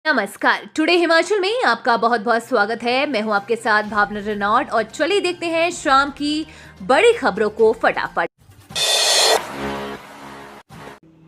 नमस्कार। टुडे हिमाचल में आपका बहुत बहुत स्वागत है। मैं हूं आपके साथ भावना रेनॉल्ड और चलिए देखते हैं शाम की बड़ी खबरों को फटाफट।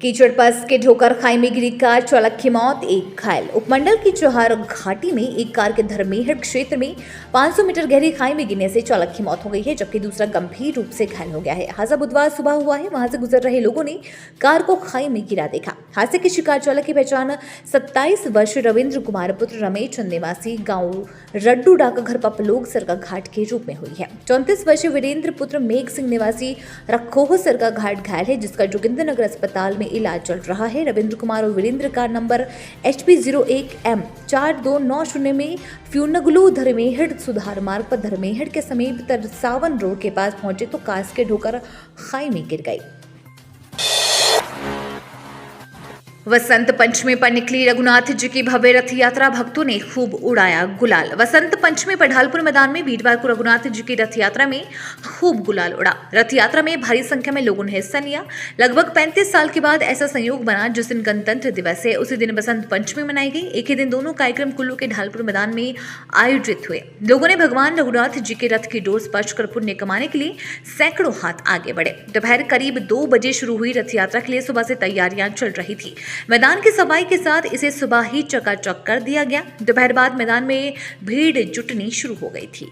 कीचड़ पस के ठोकर खाई में गिरी कार चालक की मौत, एक घायल। उपमंडल की चौहार घाटी में एक कार के धर्मेहड़ क्षेत्र में 500 मीटर गहरी खाई में गिरने से चालक की मौत हो गई है, जबकि दूसरा गंभीर रूप से घायल हो गया है। हादसा बुधवार सुबह हुआ है। वहां से गुजर रहे लोगों ने कार को खाई में गिरा देखा। हादसे के शिकार चालक की पहचान 27 वर्षीय रविंद्र कुमार पुत्र रमेश चंद निवासी गाँव रड्डू डाकघर पपलोग सरका घाट के रूप में हुई है। 34 वर्षीय वीरेंद्र पुत्र मेघ सिंह निवासी रखोह सरका घाट घायल है, जिसका जोगिंद्रनगर अस्पताल में इलाज चल रहा है। रविंद्र कुमार और Virendra car number HP 01M 4290 में फ्यूनगलू धर्मेहड़ सुधार मार्ग पर धर्मेहड़ के समीप तरसावन रोड के पास पहुंचे तो कार के ढोकर खाई में गिर गई। वसंत पंचमी पर निकली रघुनाथ जी की भव्य रथ यात्रा, भक्तों ने खूब उड़ाया गुलाल। वसंत पंचमी पर ढालपुर मैदान में वीरवार को रघुनाथ जी की रथ यात्रा में खूब गुलाल उड़ा। रथ यात्रा में भारी संख्या में लोगों ने हिस्सा लिया। लगभग 35 साल के बाद ऐसा संयोग बना जिस दिन गणतंत्र दिवस है उसी दिन वसंत पंचमी मनाई गई। एक ही दिन दोनों कार्यक्रम कुल्लू के ढालपुर मैदान में आयोजित हुए। लोगों ने भगवान रघुनाथ जी के रथ की डोर स्पर्श कर पुण्य कमाने के लिए सैकड़ों हाथ आगे बढ़े। दोपहर करीब 2 बजे शुरू हुई रथ यात्रा के लिए सुबह से तैयारियां चल रही थी। मैदान की सफाई के साथ इसे सुबह ही चकाचक कर दिया गया। दोपहर बाद मैदान में भीड़ जुटनी शुरू हो गई थी।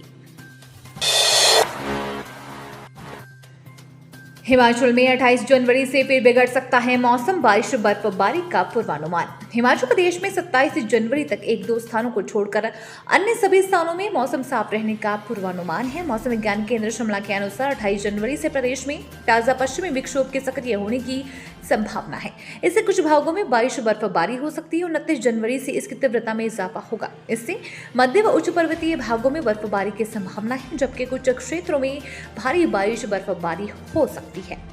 हिमाचल में 28 जनवरी से फिर बिगड़ सकता है मौसम, बारिश बर्फबारी का पूर्वानुमान। हिमाचल प्रदेश में 27 जनवरी तक 1-2 स्थानों को छोड़कर अन्य सभी स्थानों में मौसम साफ रहने का पूर्वानुमान है। मौसम विज्ञान केंद्र शिमला के अनुसार 28 जनवरी से प्रदेश में ताजा पश्चिमी विक्षोभ के सक्रिय होने की संभावना है। इससे कुछ भागों में बारिश बर्फबारी हो सकती है। 29 जनवरी से इसकी तीव्रता में इजाफा होगा। इससे मध्य व उच्च पर्वतीय भागों में बर्फबारी की संभावना है, जबकि कुछ क्षेत्रों में भारी बारिश बर्फबारी हो सकती है।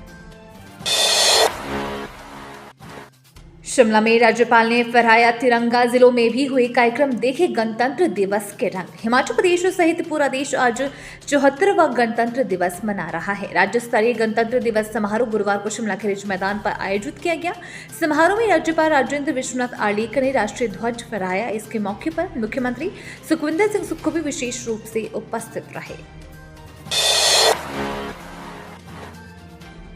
शिमला में राज्यपाल ने फहराया तिरंगा, जिलों में भी हुए कार्यक्रम देखे गणतंत्र दिवस के रंग। हिमाचल प्रदेश सहित पूरा देश आज 74वां गणतंत्र दिवस मना रहा है। राज्य स्तरीय गणतंत्र दिवस समारोह गुरुवार को शिमला के रिज मैदान पर आयोजित किया गया। समारोह में राज्यपाल राजेंद्र विश्वनाथ आर्लेकर ने राष्ट्रीय ध्वज फहराया। इसके मौके पर मुख्यमंत्री सुखविंदर सिंह सुक्खू भी विशेष रूप से उपस्थित रहे।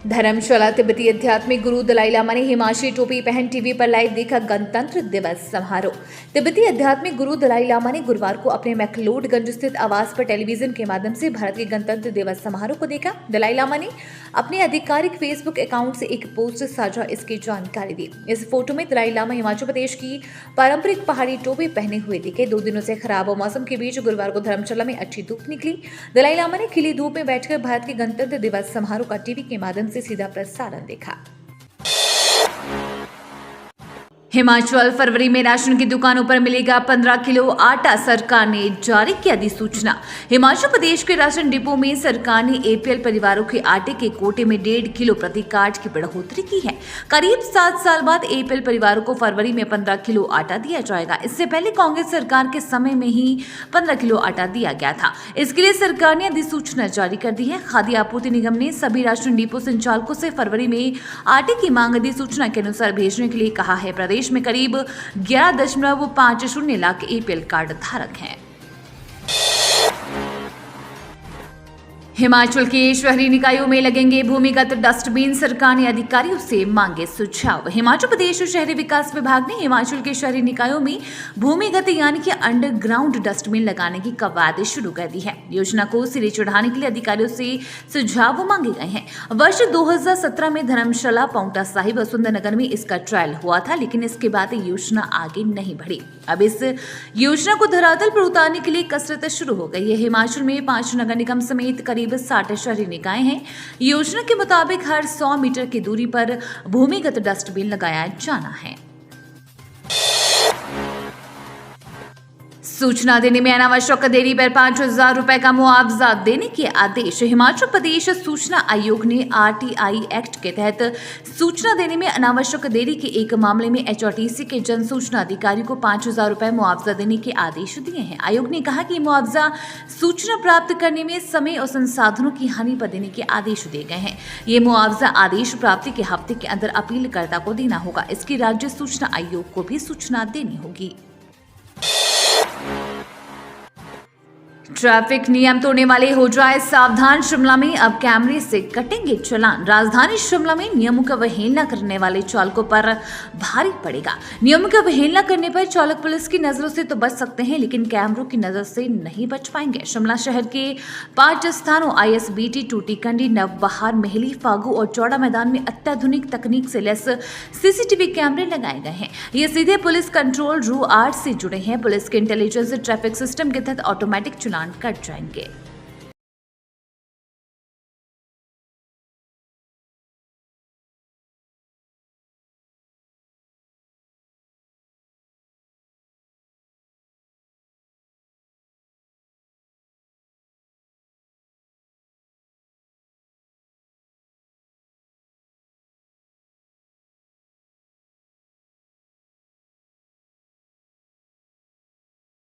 धर्मशाला तिब्बती आध्यात्मिक गुरु दलाई लामा ने हिमाचली टोपी पहन टीवी पर लाइव देखा गणतंत्र दिवस समारोह। तिब्बती आध्यात्मिक गुरु दलाई लामा ने गुरुवार को अपने मैक्लोडगंज स्थित आवास पर टेलीविजन के माध्यम से भारत के गणतंत्र दिवस समारोह को देखा। दलाई लामा ने अपने आधिकारिक फेसबुक अकाउंट से एक पोस्ट साझा इसकी जानकारी दी। इस फोटो में दलाई लामा हिमाचल प्रदेश की पारंपरिक पहाड़ी टोपी पहने हुए दिखे। 2 दिनों से खराब मौसम के बीच गुरुवार को धर्मशाला में अच्छी धूप निकली। दलाई लामा ने खिली धूप में बैठकर भारत के गणतंत्र दिवस समारोह का टीवी के माध्यम से सीधा प्रसारण देखा। हिमाचल, फरवरी में राशन की दुकानों पर मिलेगा 15 किलो आटा, सरकार ने जारी की अधिसूचना। हिमाचल प्रदेश के राशन डिपो में सरकार ने APL परिवारों के आटे के कोटे में 1.5 किलो प्रति कार्ड की बढ़ोतरी की है। करीब 7 साल बाद APL परिवारों को फरवरी में 15 किलो आटा दिया जाएगा। इससे पहले कांग्रेस सरकार के समय में ही 15 किलो आटा दिया गया था। इसके लिए सरकार ने अधिसूचना जारी कर दी है। खाद्य आपूर्ति निगम ने सभी राशन डिपो संचालकों से फरवरी में आटे की मांग अधिसूचना के अनुसार भेजने के लिए कहा है। प्रदेश में करीब 11.50 लाख APL कार्ड धारक हैं। हिमाचल के शहरी निकायों में लगेंगे भूमिगत डस्टबिन, सरकार ने अधिकारियों से मांगे सुझाव। हिमाचल प्रदेश शहरी विकास विभाग ने हिमाचल के शहरी निकायों में भूमिगत यानी कि अंडरग्राउंड डस्टबिन लगाने की कवायद शुरू कर दी है। योजना को सिरे चढ़ाने के लिए अधिकारियों से सुझाव मांगे गए हैं। वर्ष 2017 में धर्मशाला, पांवटा साहिब और सुंदरनगर में इसका ट्रायल हुआ था, लेकिन इसके बाद योजना आगे नहीं बढ़ी। अब इस योजना को धरातल पर उतारने के लिए कसरत शुरू हो गई है। हिमाचल में 5 नगर निगम समेत करीब 60 शहरी निकाय हैं। योजना के मुताबिक हर 100 मीटर की दूरी पर भूमिगत डस्टबिन लगाया जाना है। सूचना देने में अनावश्यक देरी पर 5,000 रुपए का मुआवजा देने के आदेश। हिमाचल प्रदेश सूचना आयोग ने RTI एक्ट के तहत सूचना देने में अनावश्यक देरी के एक मामले में HRTC के जन सूचना अधिकारी को 5,000 रुपए मुआवजा देने के आदेश दिए हैं। आयोग ने कहा कि मुआवजा सूचना प्राप्त करने में समय और संसाधनों की हानि पर देने के आदेश दिए गए हैं। ये मुआवजा आदेश प्राप्ति के हफ्ते के अंदर अपीलकर्ता को देना होगा। इसकी राज्य सूचना आयोग को भी सूचना देनी होगी। ट्रैफिक नियम तोड़ने वाले हो जाए सावधान, शिमला में अब कैमरे से कटेंगे चालान। राजधानी शिमला में नियमों की अवहेलना करने वाले चालकों पर भारी पड़ेगा। नियमों की अवहेलना करने पर चालक पुलिस की नजरों से तो बच सकते हैं, लेकिन कैमरों की नजर से नहीं बच पाएंगे। शिमला शहर के 5 स्थानों ISBT, टूटीकंडी, नवबहार, मेहली, फागू और चौड़ा मैदान में अत्याधुनिक तकनीक से लैस CCTV कैमरे लगाए गए हैं। ये सीधे पुलिस कंट्रोल रूम 8 से जुड़े हैं। पुलिस के इंटेलिजेंस ट्रैफिक सिस्टम के तहत ऑटोमेटिक चालान कट जाएंगे।